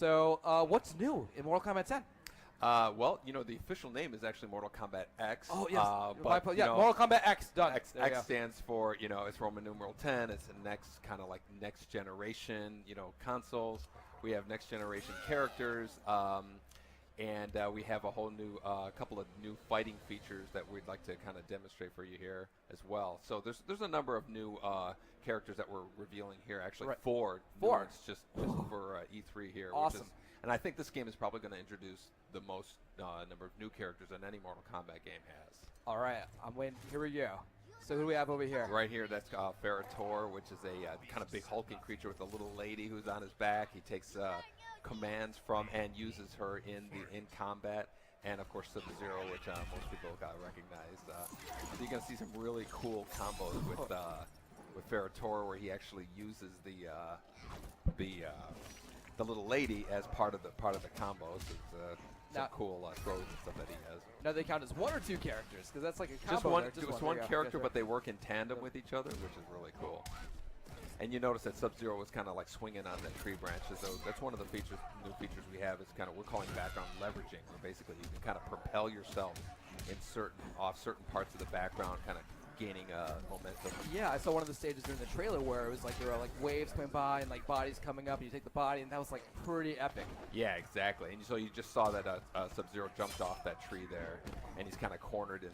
So, what's new in Mortal Kombat 10? Well, the official name is actually Mortal Kombat X. Oh, yes. But, Mortal Kombat X, done. X stands for, it's Roman numeral 10. It's the next kind of like next generation, consoles. We have next generation characters. And we have a whole new, couple of new fighting features that we'd like to kind of demonstrate for you here as well. So there's a number of new characters that we're revealing here. Actually, four. Just for E3 here. Awesome. And I think this game is probably going to introduce the most number of new characters that any Mortal Kombat game has. All right, I'm waiting. Here we go. So who do we have over here? Right here, that's Ferrator, which is a kind of big hulking creature with a little lady who's on his back. He takes commands from and uses her in combat. And, of course, Sub-Zero, which most people got recognized. So you're going to see some really cool combos with Ferrator, where he actually uses the little lady as part of the combos. It's some cool throws and stuff that he has. Now they count as one or two characters, because that's like a combo. Just one character, but they work in tandem with each other, which is really cool. And you notice that Sub-Zero was kind of like swinging on the tree branches. So that's one of the new features we have. Is kind of, we're calling background leveraging, where basically you can kind of propel yourself in off certain parts of the background, kind of gaining momentum. Yeah, I saw one of the stages during the trailer where it was like there were like waves coming by and like bodies coming up, and you take the body, and that was like pretty epic. Yeah, exactly. And so you just saw that Sub-Zero jumped off that tree there, and he's kind of cornered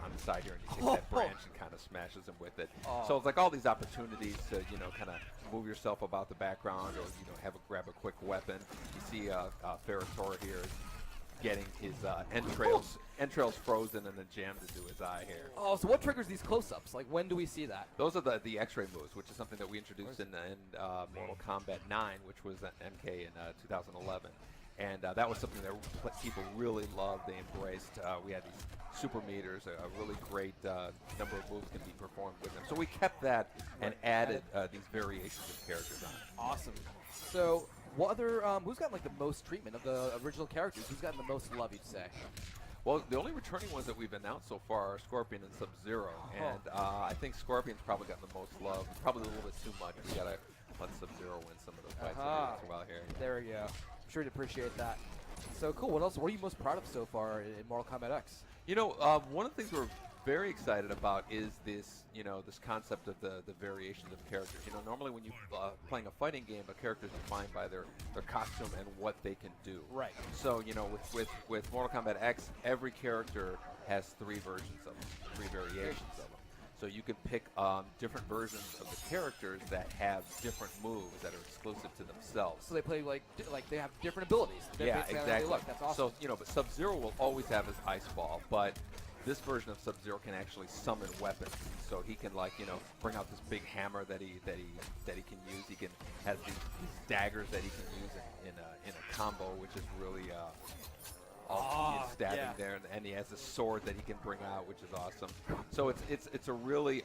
on the side here, and he takes that branch and kind of smashes him with it. So it's like all these opportunities to kind of move yourself about the background, or grab a quick weapon. You see Ferrator here getting his entrails frozen and then jammed into his eye here. Oh, so what triggers these close-ups? Like, when do we see that? Those are the X-ray moves, which is something that we introduced in Mortal Kombat 9, which was an MK in 2011. And that was something that people really loved. They embraced. We had these super meters. A really great number of moves can be performed with them. So we kept that and added these variations of characters on it. Awesome. So what other? Who's gotten like the most treatment of the original characters? Who's gotten the most love, you'd say? Well, the only returning ones that we've announced so far are Scorpion and Sub-Zero. And I think Scorpion's probably gotten the most love. Probably a little bit too much. We got to let Sub-Zero win some of those fights once in a while here. There we go. I'm sure you'd appreciate that. So cool. What else? What are you most proud of so far in Mortal Kombat X? One of the things we're very excited about is this, this concept of the variations of characters. Normally when you're playing a fighting game, a character is defined by their costume and what they can do. Right. So, with Mortal Kombat X, every character has three versions of them, three variations of them. So you can pick different versions of the characters that have different moves that are exclusive to themselves. So they play like they have different abilities. Yeah, exactly. That's awesome. So but Sub-Zero will always have his ice ball, but this version of Sub-Zero can actually summon weapons. So he can bring out this big hammer that he can use. He can have these daggers that he can use in a combo, which is really stabbing there, and he has a sword that he can bring out, which is awesome. So it's a really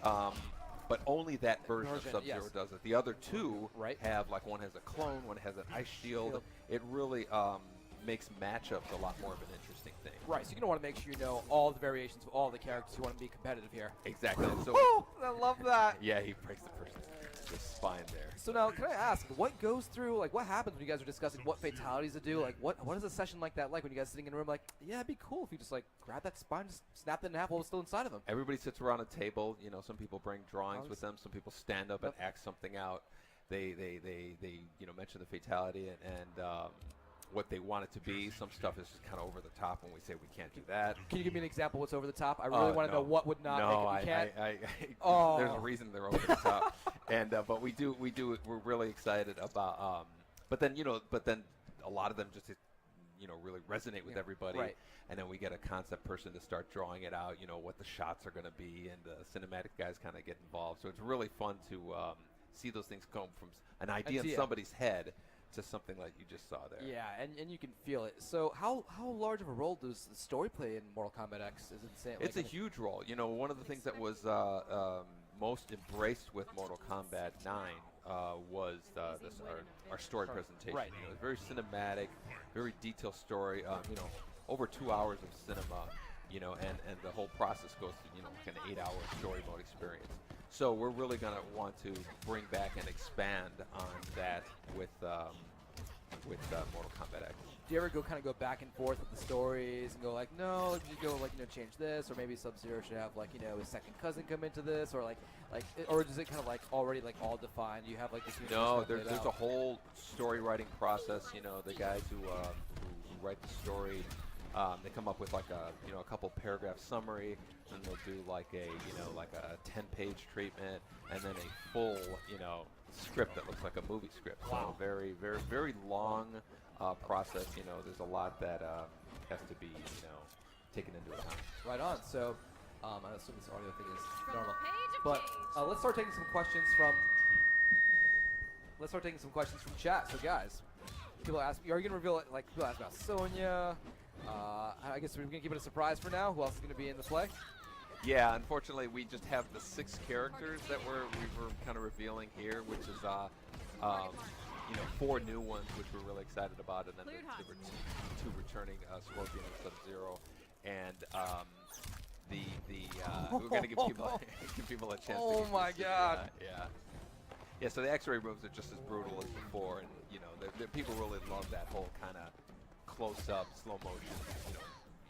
but only that version of Sub-Zero does it. The other two have one has a clone, one has an ice shield. It really makes matchups a lot more of an interesting thing. Right, so you're going to want to make sure you know all the variations of all the characters. You want to be competitive here. Exactly. So I love that. Yeah, he breaks the person's spine there. So now, can I ask, what goes through, what happens when you guys are discussing what fatalities to do? What is a session like that like when you guys are sitting in a room yeah, it'd be cool if you just grab that spine, just snap it in half while it's still inside of them? Everybody sits around a table. Some people bring drawings with them. Some people stand up and act something out. They mention the fatality and what they want it to be. Some stuff is just kind of over the top when we say we can't do that. Can you give me an example what's over the top? I really want to know what would not make it. You can't. There's a reason they're over the top. And but we're really excited about but then a lot of them just really resonate with everybody. Right. And then we get a concept person to start drawing it out, what the shots are going to be, and the cinematic guys kind of get involved. So it's really fun to see those things come from an idea in somebody's head to something like you just saw there. Yeah, and you can feel it. So how large of a role does the story play in Mortal Kombat X? Is it insane? It's a huge role. One of the things that was most embraced with Mortal Kombat 9 was our story presentation. Right. It was very cinematic, very detailed story. Over 2 hours of cinema. And the whole process goes through, an 8-hour story mode experience. So we're really going to want to bring back and expand on that with with Mortal Kombat X. Do you ever kind of go back and forth with the stories and go like, no, you go like, change this, or maybe Sub-Zero should have like, his second cousin come into this, or or is it kind of like already like all defined? You have like this. No, there's a whole story writing process. The guys who write the story, they come up with like a couple paragraph summary, and they'll do like a 10-page treatment, and then a full script that looks like a movie script. Wow. So very, very, very long process. There's a lot that has to be taken into account. Right on. So I assume this audio thing is normal, but let's start taking some questions from chat. So guys, people ask me, are you gonna reveal it? Like people ask about Sonya. I guess we're gonna keep it a surprise for now. Who else is gonna be in the play? Yeah, unfortunately, we just have the 6 characters that we were kind of revealing here, which is 4 new ones, which we're really excited about, and then the 2 returning Scorpion and Sub-Zero, and we're gonna give people a chance. Oh my God! Yeah. So the X-ray moves are just as brutal as before, and people really love that whole kind of close-up, slow motion.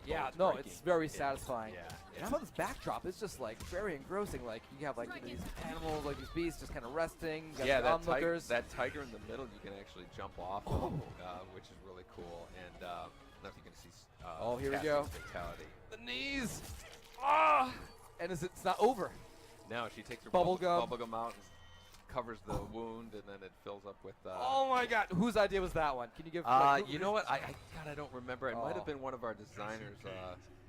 Yeah, no, it's very satisfying. Yeah. And how about this backdrop? It's just like very engrossing. Like you have like these animals, like these beasts, just kind of resting. You got the onlookers. That tiger in the middle, you can actually jump off of, which is really cool. And I don't know if you can see. Here we go. Fatality. The knees. Ah! And it's not over. No, she takes her bubble gum out and covers the wound, and then it fills up with. Oh my God! Whose idea was that one? Can you give? You know what? I don't remember. It might have been one of our designers.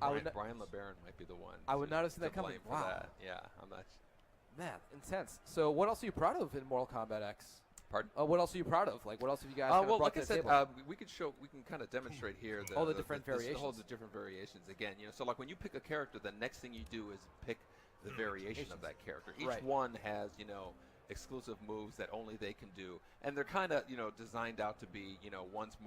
Brian LeBaron might be the one. I would not have seen that coming. Wow. That. Yeah, I'm not. Man, intense. So, what else are you proud of in Mortal Kombat X? Pardon? What else are you proud of? Like, what else have you guys? Well, like I said, table? we can kind of demonstrate here all the different variations. All the different variations. Again, so like when you pick a character, the next thing you do is pick the variation of that character. Each one has, exclusive moves that only they can do, and they're kind of, designed out to be, one's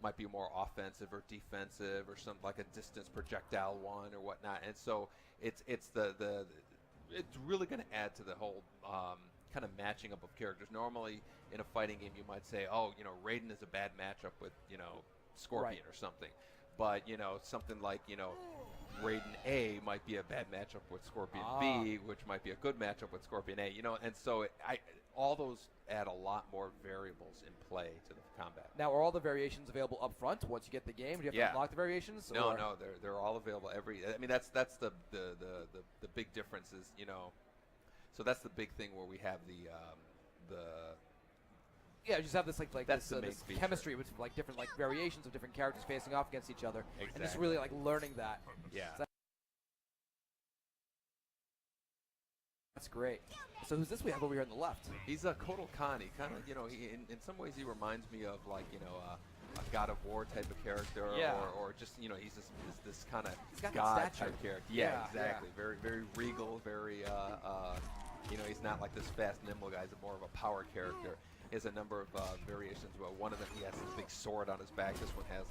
might be more offensive or defensive or something like a distance projectile one or whatnot. And so it's really going to add to the whole kind of matching up of characters. Normally in a fighting game you might say, oh, Raiden is a bad matchup with, Scorpion or something. But, something like, Raiden A might be a bad matchup with Scorpion B, which might be a good matchup with Scorpion A, and so all those add a lot more variables in play to the combat. Now, are all the variations available up front once you get the game? Do you have to unlock the variations? No, they're all available that's the big difference is, so that's the big thing where we have the yeah, you just have this this chemistry with like different variations of different characters facing off against each other, and just really learning that. Yeah. So that's great. So who's this we have over here on the left? He's a Kotal Khan. He kind of, in some ways he reminds me of a God of War type of character, or just he's this kind of God type character. Yeah, exactly. Yeah. Very, very regal. Very he's not like this fast, nimble guy. He's more of a power character. He has a number of variations. Well, one of them, he has this big sword on his back. This one has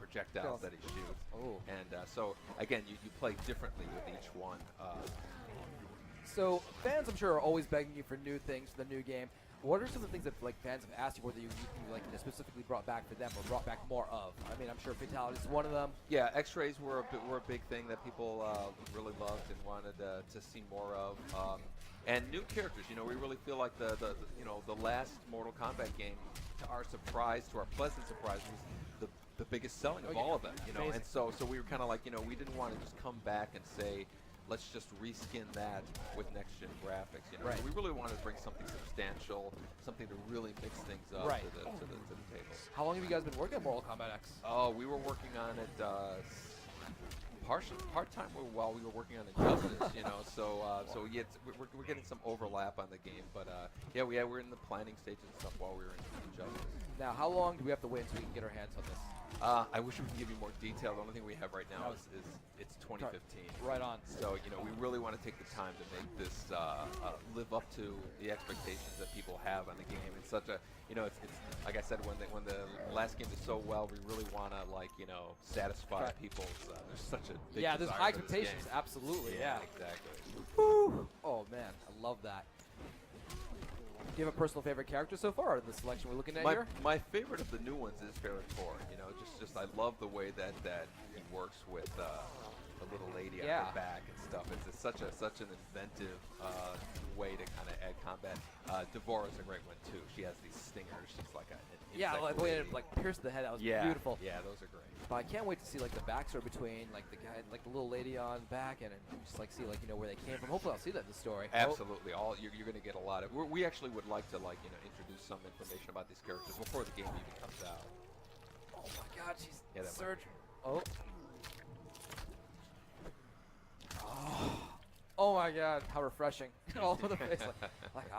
projectiles that he shoots. Oh. And so again, you play differently with each one. So fans, I'm sure, are always begging you for new things for the new game. What are some of the things that fans have asked you for that you specifically brought back for them or brought back more of? I mean, I'm sure Fatality is one of them. Yeah, X-rays were a big thing that people really loved and wanted to see more of. And new characters, we really feel like the last Mortal Kombat game, to our surprise, to our pleasant surprise, was the biggest selling of all of them. And so we were kind of like, we didn't want to just come back and say, let's just reskin that with next-gen graphics. Right. So we really wanted to bring something substantial, something to really mix things up to the table. How long have you guys been working on Mortal Kombat X? Oh, we were working on it part-time while we were working on Injustice, so we're getting some overlap on the game, but we're in the planning stages and stuff while we were in Injustice. Now, how long do we have to wait until we can get our hands on this? I wish we could give you more detail. The only thing we have right now is it's 2015. Right on. So we really want to take the time to make this live up to the expectations that people have on the game. It's such a it's like I said, when the last game did so well, we really want to satisfy people's. There's such a big there's high expectations. Game. Absolutely. Yeah. Exactly. Woo. Oh man, I love that. Do you have a personal favorite character so far in the selection we're looking at my, here? my favorite of the new ones is Ferritor. You know, just I love the way that he works with the little lady on her back and stuff. It's such an inventive way to kind of add combat. Devora's a great one too. She has these stingers. She's like an insect Like the way lady. it like pierced the head. That was beautiful. Yeah, those are great. But I can't wait to see like the backstory between like the guy, like the little lady on back, and just like see like where they came from. Hopefully, I'll see that in the story. Absolutely, you're going to get a lot of. We actually would like to introduce some information about these characters before the game even comes out. Oh my God, she's Surge. Oh. Oh my God, how refreshing! All over the face, like